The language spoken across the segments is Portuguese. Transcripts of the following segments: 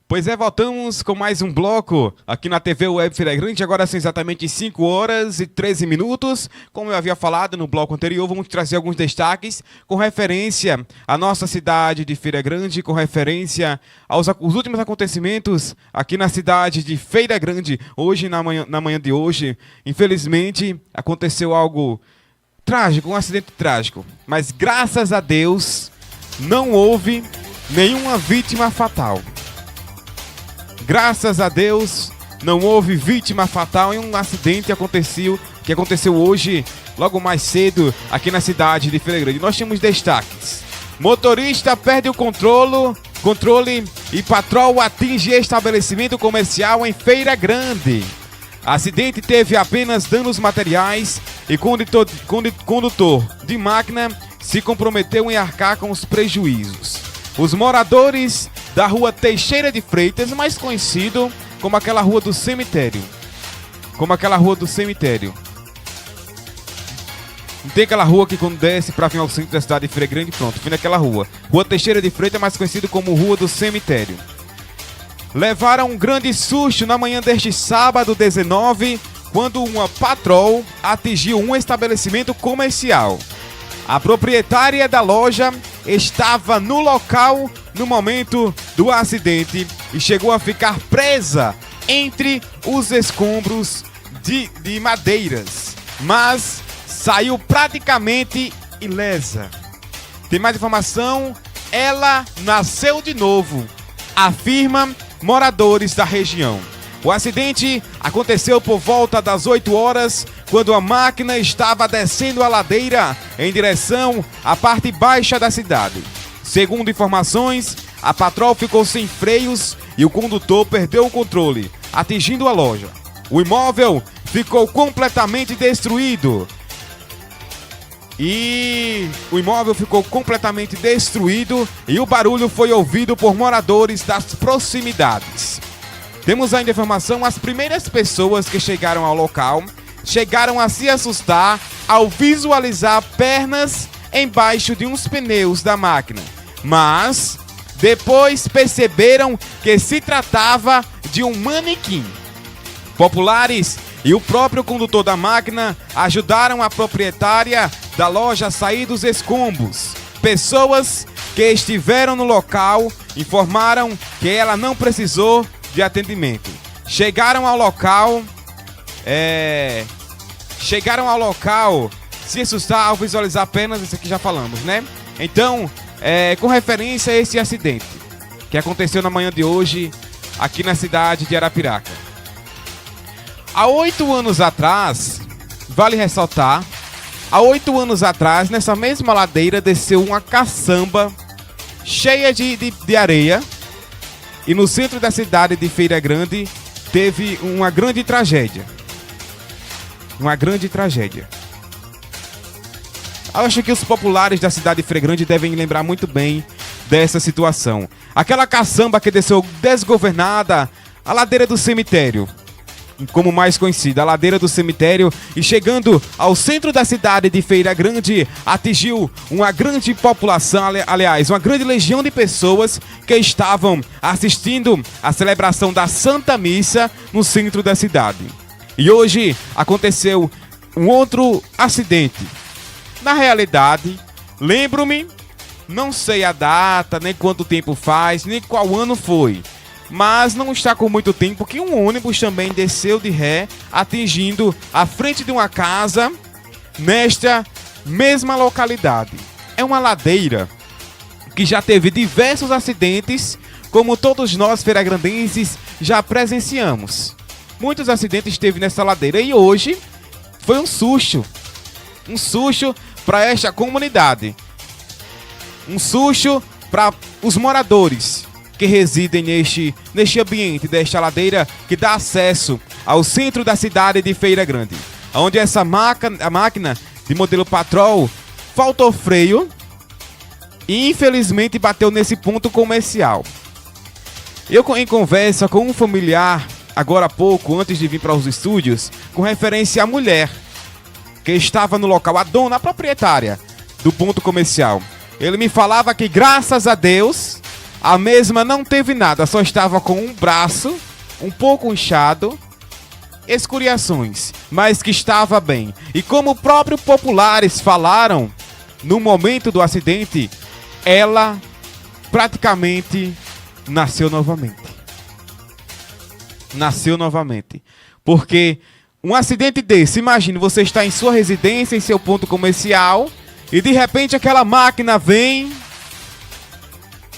Pois é, voltamos com mais um bloco aqui na TV Web Feira Grande. Agora são exatamente 5 horas e 13 minutos. Como eu havia falado no bloco anterior, vamos trazer alguns destaques com referência à nossa cidade de Feira Grande, com referência aos últimos acontecimentos aqui na cidade de Feira Grande. Hoje, na manhã de hoje, infelizmente, aconteceu algo trágico, um acidente trágico. Mas graças a Deus, não houve nenhuma vítima fatal. Graças a Deus, não houve vítima fatal em um acidente que aconteceu hoje, logo mais cedo, aqui na cidade de Feira Grande. Nós temos destaques. Motorista perde o controle e patrol atinge estabelecimento comercial em Feira Grande. Acidente teve apenas danos materiais e condutor de máquina se comprometeu em arcar com os prejuízos. Os moradores da rua Teixeira de Freitas, mais conhecido como aquela rua do cemitério. Não tem aquela rua que quando desce para vir ao centro da cidade de Feira Grande, pronto, fui naquela rua. Rua Teixeira de Freitas, mais conhecido como Rua do Cemitério. Levaram um grande susto na manhã deste sábado 19, quando uma patrol atingiu um estabelecimento comercial. A proprietária da loja estava no local no momento do acidente e chegou a ficar presa entre os escombros de madeiras, mas saiu praticamente ilesa. Tem mais informação? Ela nasceu de novo, afirma moradores da região. O acidente aconteceu por volta das 8 horas, quando a máquina estava descendo a ladeira em direção à parte baixa da cidade. Segundo informações, a patrol ficou sem freios e o condutor perdeu o controle, atingindo a loja. O imóvel ficou completamente destruído. E o barulho foi ouvido por moradores das proximidades. Temos ainda informação, as primeiras pessoas que chegaram ao local chegaram a se assustar ao visualizar pernas embaixo de uns pneus da máquina. Mas depois perceberam que se tratava de um manequim. Populares e o próprio condutor da máquina ajudaram a proprietária da loja a sair dos escombros. Pessoas que estiveram no local informaram que ela não precisou de atendimento. Chegaram ao local se assustar ao visualizar apenas, isso aqui já falamos, né? Então, com referência a esse acidente que aconteceu na manhã de hoje aqui na cidade de Arapiraca. Há 8 anos atrás, vale ressaltar, nessa mesma ladeira desceu uma caçamba cheia de areia e no centro da cidade de Feira Grande teve uma grande tragédia. Acho que os populares da cidade de Feira Grande devem lembrar muito bem dessa situação. Aquela caçamba que desceu desgovernada a ladeira do cemitério, como mais conhecida, a ladeira do cemitério, e chegando ao centro da cidade de Feira Grande, atingiu uma grande população, aliás, uma grande legião de pessoas que estavam assistindo a celebração da Santa Missa no centro da cidade. E hoje aconteceu um outro acidente. Na realidade, lembro-me, não sei a data, nem quanto tempo faz, nem qual ano foi, mas não está com muito tempo que um ônibus também desceu de ré, atingindo a frente de uma casa nesta mesma localidade. É uma ladeira que já teve diversos acidentes, como todos nós feiragrandenses já presenciamos. Muitos acidentes teve nessa ladeira e hoje foi um susto para esta comunidade, um susto para os moradores que residem neste ambiente desta ladeira que dá acesso ao centro da cidade de Feira Grande, onde a máquina de modelo Patrol faltou freio e infelizmente bateu nesse ponto comercial. Eu, em conversa com um familiar agora há pouco, antes de vir para os estúdios, com referência à mulher que estava no local, a dona, a proprietária do ponto comercial, ele me falava que graças a Deus A mesma não teve nada, só estava com um braço um pouco inchado, escoriações, mas que estava bem. E como próprios populares falaram, no momento do acidente, ela praticamente nasceu novamente. Nasceu novamente. Porque um acidente desse, imagine, você está em sua residência, em seu ponto comercial, e de repente aquela máquina vem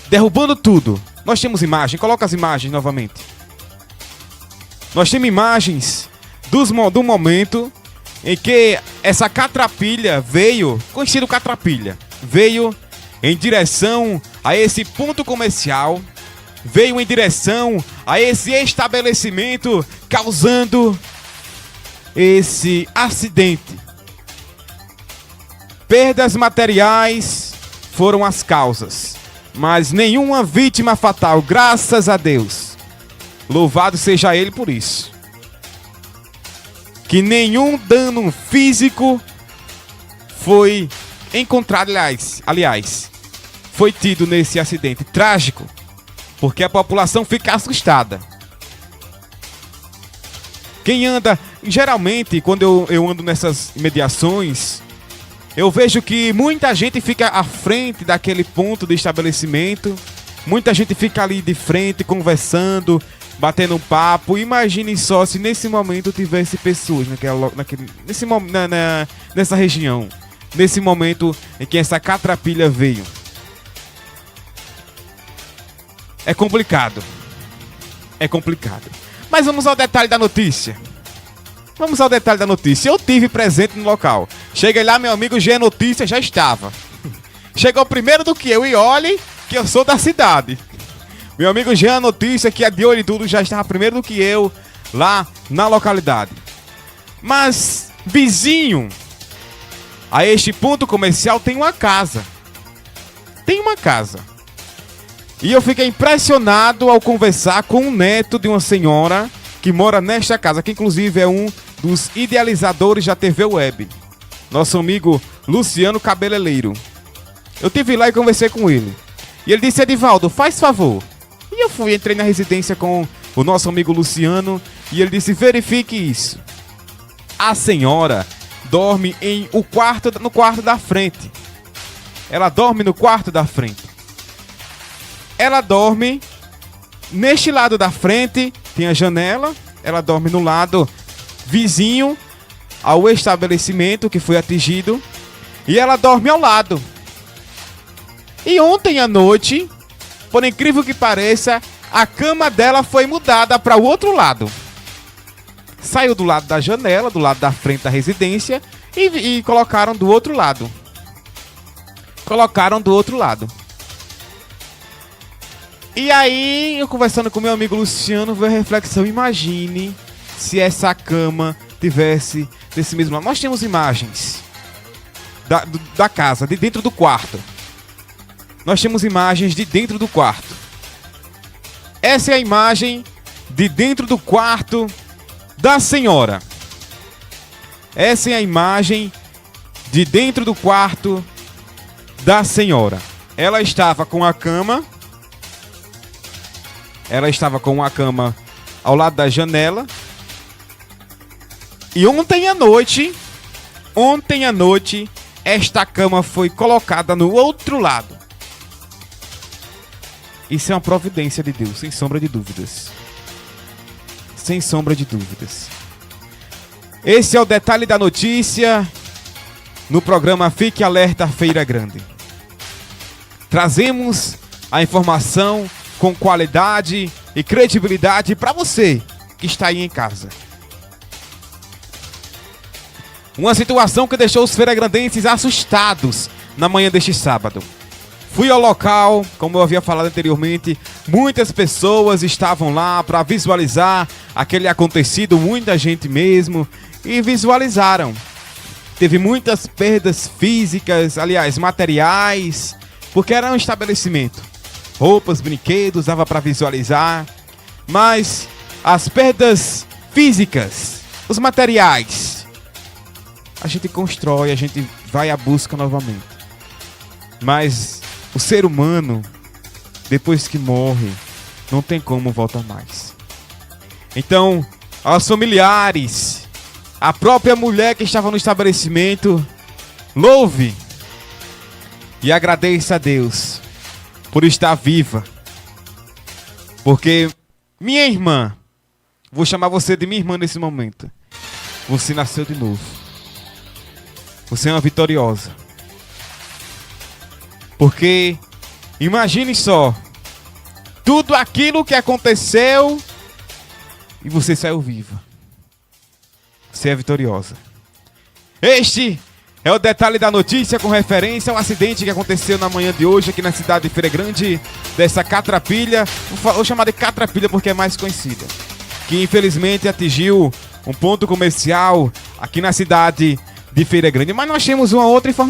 derrubando tudo. Nós temos imagem, coloca as imagens novamente. Nós temos imagens do momento em que essa catrapilha veio, conhecido catrapilha, veio em direção a esse ponto comercial, veio em direção a esse estabelecimento, causando esse acidente. Perdas materiais foram as causas, mas nenhuma vítima fatal, graças a Deus. Louvado seja Ele por isso. Que nenhum dano físico foi encontrado, aliás, foi tido nesse acidente trágico, porque a população fica assustada. Quem anda, geralmente, quando eu ando nessas mediações, eu vejo que muita gente fica à frente daquele ponto de estabelecimento, muita gente fica ali de frente, conversando, batendo um papo. Imagine só se nesse momento tivesse pessoas nessa região, nesse momento em que essa catrapilha veio. É complicado. É complicado. Mas vamos ao detalhe da notícia. Eu tive presente no local. Cheguei lá, meu amigo G Notícia já estava. Chegou primeiro do que eu, e olhe que eu sou da cidade. Meu amigo Jean Notícia, que é de olho e tudo, já estava primeiro do que eu lá na localidade. Mas vizinho a este ponto comercial tem uma casa. E eu fiquei impressionado ao conversar com um neto de uma senhora que mora nesta casa, que inclusive é um dos idealizadores da TV Web. Nosso amigo Luciano Cabeleireiro. Eu estive lá e conversei com ele. E ele disse: Edivaldo, faz favor. E eu entrei na residência com o nosso amigo Luciano e ele disse: verifique isso. A senhora dorme no quarto da frente. Ela dorme no quarto da frente. Ela dorme neste lado da frente, tem a janela. Ela dorme no lado vizinho ao estabelecimento que foi atingido. E ela dorme ao lado. E ontem à noite, por incrível que pareça, a cama dela foi mudada para o outro lado. Saiu do lado da janela, do lado da frente da residência, e colocaram do outro lado. E aí, eu conversando com meu amigo Luciano, veio a reflexão: imagine se essa cama tivesse desse mesmo lado. Nós temos imagens da casa, de dentro do quarto. Nós temos imagens de dentro do quarto. Essa é a imagem de dentro do quarto da senhora. Essa é a imagem de dentro do quarto da senhora. Ela estava com a cama. Ao lado da janela. E ontem à noite, esta cama foi colocada no outro lado. Isso é uma providência de Deus, sem sombra de dúvidas. Esse é o detalhe da notícia no programa Fique Alerta Feira Grande. Trazemos a informação com qualidade e credibilidade para você que está aí em casa. Uma situação que deixou os feiragrandenses assustados na manhã deste sábado. Fui ao local, como eu havia falado anteriormente, muitas pessoas estavam lá para visualizar aquele acontecido, muita gente mesmo, e visualizaram. Teve muitas perdas físicas, aliás, materiais, porque era um estabelecimento. Roupas, brinquedos, dava para visualizar, mas as perdas físicas, os materiais, a gente constrói, a gente vai à busca novamente. Mas o ser humano depois que morre, não tem como voltar mais. Então, aos familiares, a própria mulher que estava no estabelecimento, louve e agradeça a Deus por estar viva. Porque, minha irmã, vou chamar você de minha irmã nesse momento, você nasceu de novo. Você é uma vitoriosa. Porque, imagine só, tudo aquilo que aconteceu e você saiu viva. Você é vitoriosa. Este é o detalhe da notícia com referência ao acidente que aconteceu na manhã de hoje aqui na cidade de Feira Grande, dessa catrapilha, vou chamar de catrapilha porque é mais conhecida, que infelizmente atingiu um ponto comercial aqui na cidade de Feira Grande. Mas nós temos uma outra informação.